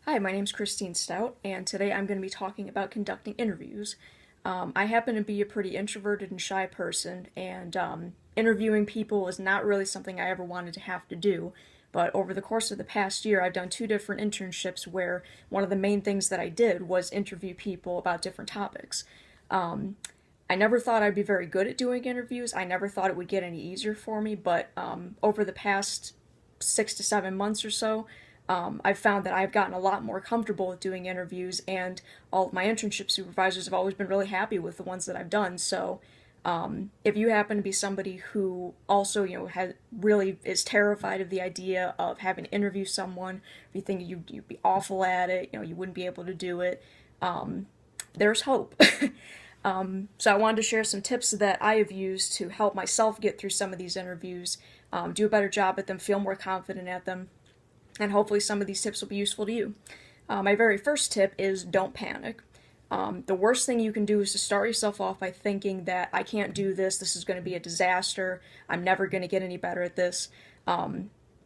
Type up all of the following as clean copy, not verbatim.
Hi, my name's Christine Stout, and today I'm going to be talking about conducting interviews. I happen to be a pretty introverted and shy person, and interviewing people is not really something I ever wanted to have to do. But over the course of the past year, I've done two different internships where one of the main things that I did was interview people about different topics. Um, I never thought I'd be very good at doing interviews. I never thought it would get any easier for me, but over the past 6 to 7 months or so, I've found that I've gotten a lot more comfortable with doing interviews, and all of my internship supervisors have always been really happy with the ones that I've done. So, if you happen to be somebody who also, has really is terrified of the idea of having to interview someone, if you think you'd be awful at it, you wouldn't be able to do it, there's hope. So I wanted to share some tips that I have used to help myself get through some of these interviews, do a better job at them, feel more confident at them, and hopefully some of these tips will be useful to you. My very first tip is don't panic. The worst thing you can do is to start yourself off by thinking that I can't do this, this is going to be a disaster, I'm never going to get any better at this.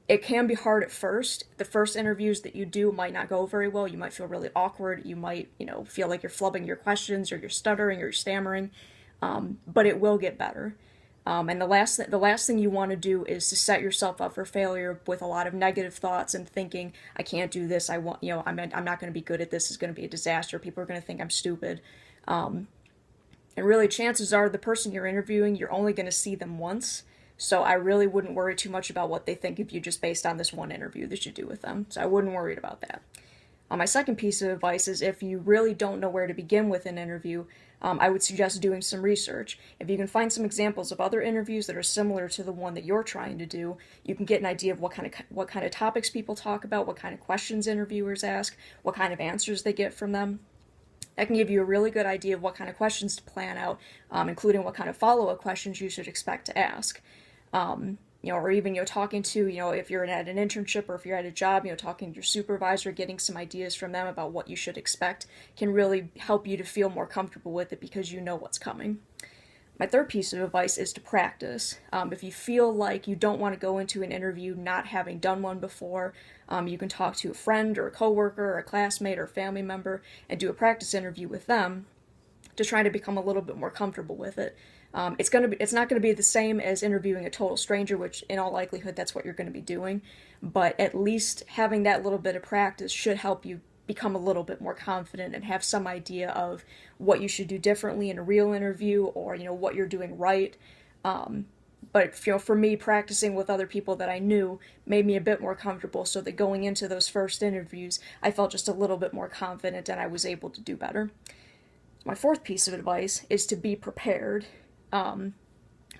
It can be hard at first. The first interviews that you do might not go very well. You might feel really awkward. You might, feel like you're flubbing your questions or you're stuttering or you're stammering. But it will get better. And the last thing you want to do is to set yourself up for failure with a lot of negative thoughts and thinking, I can't do this. I'm not going to be good at this. It's going to be a disaster. People are going to think I'm stupid. And really, chances are the person you're interviewing, you're only going to see them once. So I really wouldn't worry too much about what they think of you just based on this one interview that you do with them. So I wouldn't worry about that. My second piece of advice is if you really don't know where to begin with an interview, I would suggest doing some research. If you can find some examples of other interviews that are similar to the one that you're trying to do, you can get an idea of what kind of topics people talk about, what kind of questions interviewers ask, what kind of answers they get from them. That can give you a really good idea of what kind of questions to plan out, including what kind of follow-up questions you should expect to ask. Or even, talking to, if you're at an internship or if you're at a job, talking to your supervisor, getting some ideas from them about what you should expect can really help you to feel more comfortable with it because you know what's coming. My third piece of advice is to practice. If you feel like you don't want to go into an interview not having done one before, you can talk to a friend or a coworker or a classmate or a family member and do a practice interview with them to try to become a little bit more comfortable with it. It's not gonna be the same as interviewing a total stranger, which in all likelihood that's what you're gonna be doing. But at least having that little bit of practice should help you become a little bit more confident and have some idea of what you should do differently in a real interview, or what you're doing right. But for me, practicing with other people that I knew made me a bit more comfortable, so that going into those first interviews, I felt just a little bit more confident and I was able to do better. My fourth piece of advice is to be prepared. Um,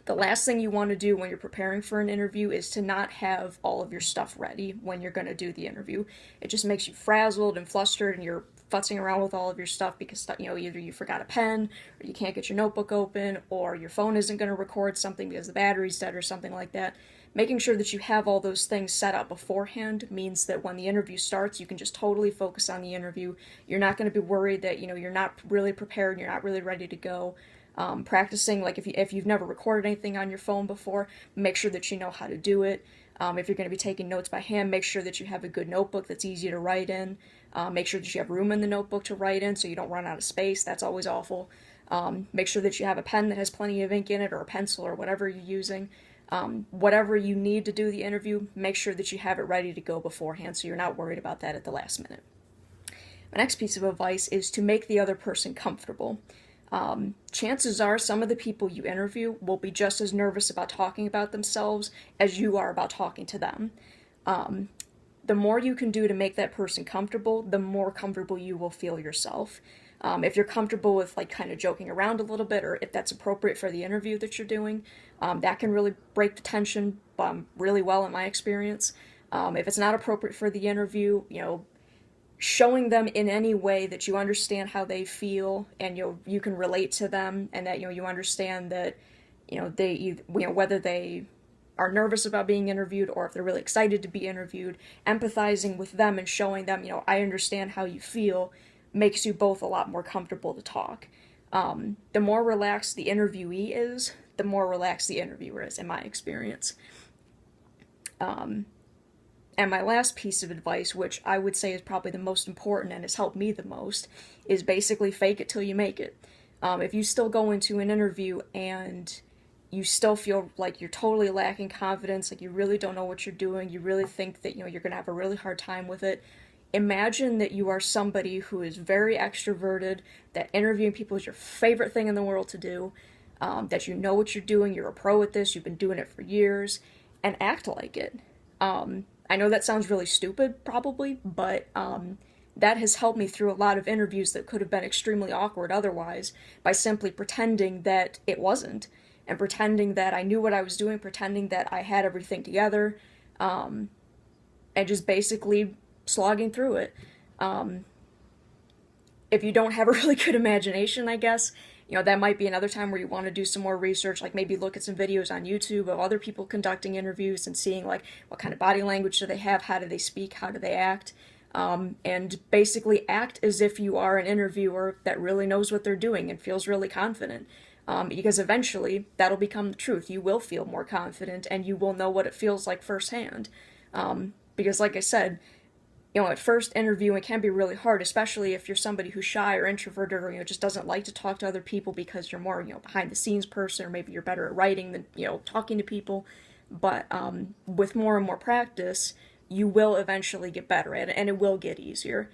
the last thing you want to do when you're preparing for an interview is to not have all of your stuff ready when you're going to do the interview. It just makes you frazzled and flustered, and you're futzing around with all of your stuff because either you forgot a pen, or you can't get your notebook open, or your phone isn't going to record something because the battery's dead or something like that. Making sure that you have all those things set up beforehand means that when the interview starts, you can just totally focus on the interview. You're not going to be worried that you're not really prepared and you're not really ready to go. Practicing, like if you've never recorded anything on your phone before, make sure that you know how to do it. If you're going to be taking notes by hand, make sure that you have a good notebook that's easy to write in. Make sure that you have room in the notebook to write in so you don't run out of space. That's always awful. Make sure that you have a pen that has plenty of ink in it, or a pencil, or whatever you're using. Whatever you need to do the interview, make sure that you have it ready to go beforehand so you're not worried about that at the last minute. My next piece of advice is to make the other person comfortable. Chances are some of the people you interview will be just as nervous about talking about themselves as you are about talking to them. Um, the more you can do to make that person comfortable, the more comfortable you will feel yourself. If you're comfortable with kind of joking around a little bit, or if that's appropriate for the interview that you're doing, that can really break the tension really well in my experience. If it's not appropriate for the interview, showing them in any way that you understand how they feel and you can relate to them, and that you understand that whether they are nervous about being interviewed or if they're really excited to be interviewed, empathizing with them and showing them I understand how you feel makes you both a lot more comfortable to talk. The more relaxed the interviewee is, the more relaxed the interviewer is, in my experience. And my last piece of advice, which I would say is probably the most important and has helped me the most, is basically fake it till you make it. If you still go into an interview and you still feel like you're totally lacking confidence, like you really don't know what you're doing, you really think that you're going to have a really hard time with it, imagine that you are somebody who is very extroverted, that interviewing people is your favorite thing in the world to do, that you know what you're doing, you're a pro at this, you've been doing it for years, and act like it. I know that sounds really stupid, probably, but that has helped me through a lot of interviews that could have been extremely awkward otherwise by simply pretending that it wasn't and pretending that I knew what I was doing, pretending that I had everything together, and just basically slogging through it. If you don't have a really good imagination, I guess, that might be another time where you want to do some more research, like maybe look at some videos on YouTube of other people conducting interviews and seeing like what kind of body language do they have, how do they speak, how do they act, and basically act as if you are an interviewer that really knows what they're doing and feels really confident. Because eventually that'll become the truth. You will feel more confident and you will know what it feels like firsthand. Because, like I said, at first interviewing can be really hard, especially if you're somebody who's shy or introverted or, just doesn't like to talk to other people because you're more, behind the scenes person, or maybe you're better at writing than, talking to people. But with more and more practice, you will eventually get better at it and it will get easier.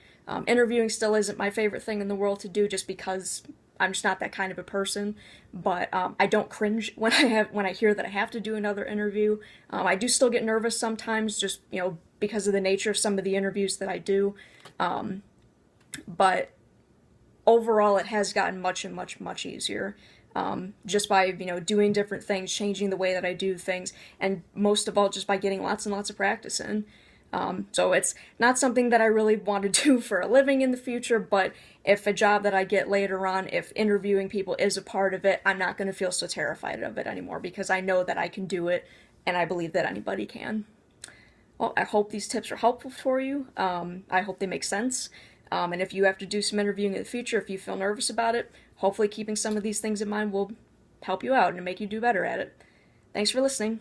Interviewing still isn't my favorite thing in the world to do just because I'm just not that kind of a person, but I don't cringe when I hear that I have to do another interview. I do still get nervous sometimes, just because of the nature of some of the interviews that I do. But overall, it has gotten much and much much easier. Just by doing different things, changing the way that I do things, and most of all, just by getting lots and lots of practice in. So it's not something that I really want to do for a living in the future, but if a job that I get later on, if interviewing people is a part of it, I'm not going to feel so terrified of it anymore because I know that I can do it and I believe that anybody can. Well, I hope these tips are helpful for you. I hope they make sense. And if you have to do some interviewing in the future, if you feel nervous about it, hopefully keeping some of these things in mind will help you out and make you do better at it. Thanks for listening.